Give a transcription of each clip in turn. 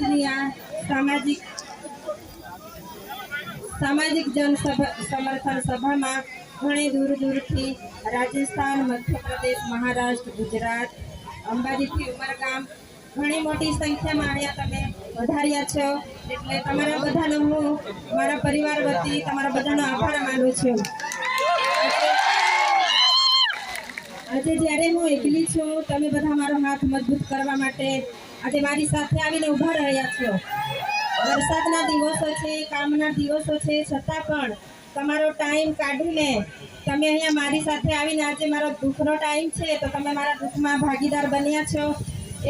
આજની આ સામાજિક જન સમર્થન સભામાં ઘણી દૂર દૂરથી રાજસ્થાન, મધ્યપ્રદેશ, મહારાષ્ટ્ર, ગુજરાત, અંબાજીથી ઉમરગામ ઘણી મોટી સંખ્યામાં અહીંયા તમે વધાર્યા છો, એટલે તમારા બધાનો હું મારા પરિવાર વતી તમારા બધાનો આભાર માનું છું। આજે જ્યારે હું એકલી છું, તમે બધા મારો હાથ મજબૂત કરવા માટે આજે મારી સાથે આવીને ઊભા રહ્યા છો। વરસાદના દિવસો છે, કામના દિવસો છે, છતાં પણ તમારો ટાઈમ કાઢીને તમે અહીંયા મારી સાથે આવીને આજે મારો દુઃખનો ટાઈમ છે તો તમે મારા દુઃખમાં ભાગીદાર બન્યા છો,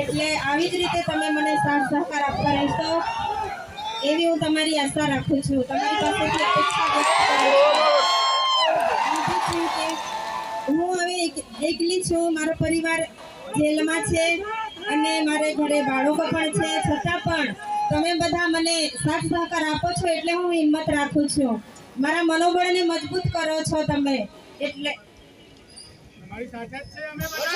એટલે આવી જ રીતે તમે મને સાથ સહકાર આપતા રહેશો એવી હું તમારી આશા રાખું છું। તમારી પાસેથી અપેક્ષા વ્યક્ત કરું છું કે હું હવે એકલી છું, મારો પરિવાર જેલમાં છે અને મારે ઘરે બાળકો પણ છે, છતાં પણ તમે બધા મને સાથ સહકાર આપો છો એટલે હું હિંમત રાખું છું। મારા મનોબળને મજબૂત કરો છો તમે, એટલે તમારી સાથે જ છે અમે બધા।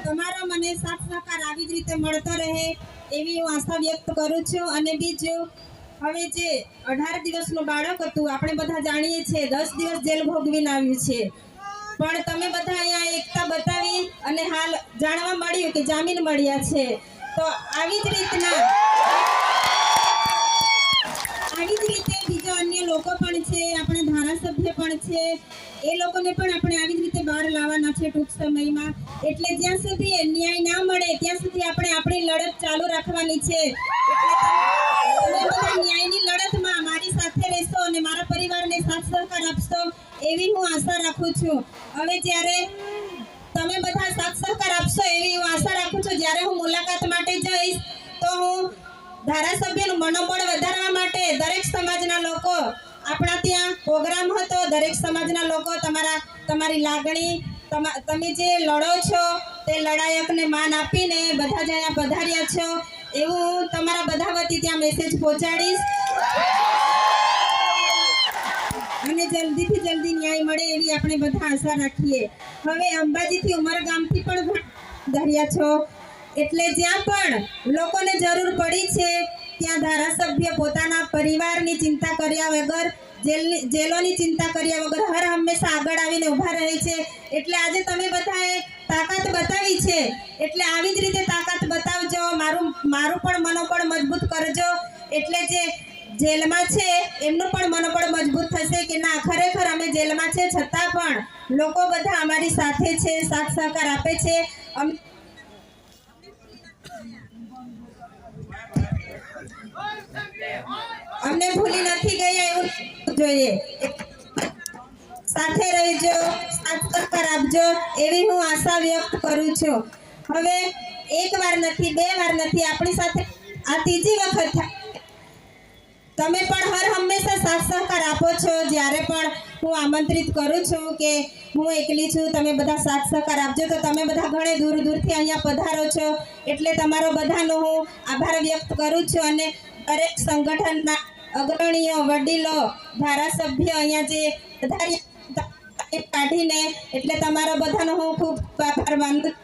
તમારો મને સાથ સહકાર આવી જ રીતે મળતો રહે એવી હું આશા વ્યક્ત કરું છું। અને બીજું, હવે જે 18 દિવસનું બાળક હતું, આપણે બધા જાણીએ છીએ 10 દિવસ જેલ ભોગવીને આવ્યું છે, પણ તમે બધા અહીંયા એકતા બતાવી અને હાલ જાણવા મળ્યું કે જામીન મળ્યા છે, તો આવી જ રીતે બીજા અન્ય લોકો પણ છે, આપણા ધારાસભ્ય પણ છે, એ લોકોને પણ આપણે આવી જ રીતે બહાર લાવવાના છે ટૂંક સમયમાં। એટલે જ્યાં સુધી ન્યાય ના મળે ત્યાં સુધી આપણે આપણી લડત ચાલુ રાખવાની છે। ન્યાયની લડતમાં મારી સાથે રહેશો અને મારા પરિવારને સાથ સહકાર આપશો એવી હું આશા રાખું છું। હવે જ્યારે તમે બધા સાથ સહકાર આપશો એવી હું આશા રાખું છું, જ્યારે હું મુલાકાત માટે જઈશ તો હું ધારાસભ્યનું મનોબળ વધારવા માટે દરેક સમાજના લોકો, આપણા ત્યાં પ્રોગ્રામ હતો, દરેક સમાજના લોકો તમારી લાગણી, તમે જે લડો છો તે લડાયકને માન આપીને બધા જ અહીંયા પધાર્યા છો એવું હું તમારા બધા વતી ત્યાં મેસેજ પહોંચાડીશ અને જલ્દીથી જલ્દી ન્યાય મળે એવી આપણે બધા આશા રાખીએ। હવે અંબાજીથી ઉમરગામથી પણ ધર્યા છો, એટલે જ્યાં પણ લોકોને જરૂર પડી છે ત્યાં ધારાસભ્ય પોતાના પરિવારની ચિંતા કર્યા વગર, જેલોની ચિંતા કર્યા વગર હર હંમેશા આગળ આવીને ઊભા રહે છે। એટલે આજે તમે બધાએ તાકાત બતાવી છે, એટલે આવી જ રીતે તાકાત બતાવજો, મારું પણ મનોબળ મજબૂત કરજો, એટલે જે જેલમાં છે એમનું પણ મનોબળ મજબૂત થશે કે ના ખરેખર અમે જેલમાં છે છતાં પણ લોકો બધા અમારી સાથે છે, સાથ સહકાર આપે છે, અમને ભૂલી નથી ગયા એવું જોઈએ। સાથે રહેજો, સાથ સહકાર આપજો એવી હું આશા વ્યક્ત કરું છું। હવે એક વાર નથી, બે વાર નથી, આપણી સાથે આ ત્રીજી વખત તમે પણ હર હંમેશા સાથ સહકાર આપો છો। જ્યારે પણ હું આમંત્રિત કરું છું કે હું એકલી છું, તમે બધા સાથ સહકાર આપજો, તો તમે બધા ઘણે દૂર દૂરથી અહીંયા પધારો છો, એટલે તમારો બધાનો હું આભાર વ્યક્ત કરું છું। અને દરેક સંગઠનના અગ્રણીઓ, વડીલો, ધારાસભ્ય અહીંયા જે પધાર્યા કાઢીને, એટલે તમારો બધાનો હું ખૂબ આભાર માનું છું।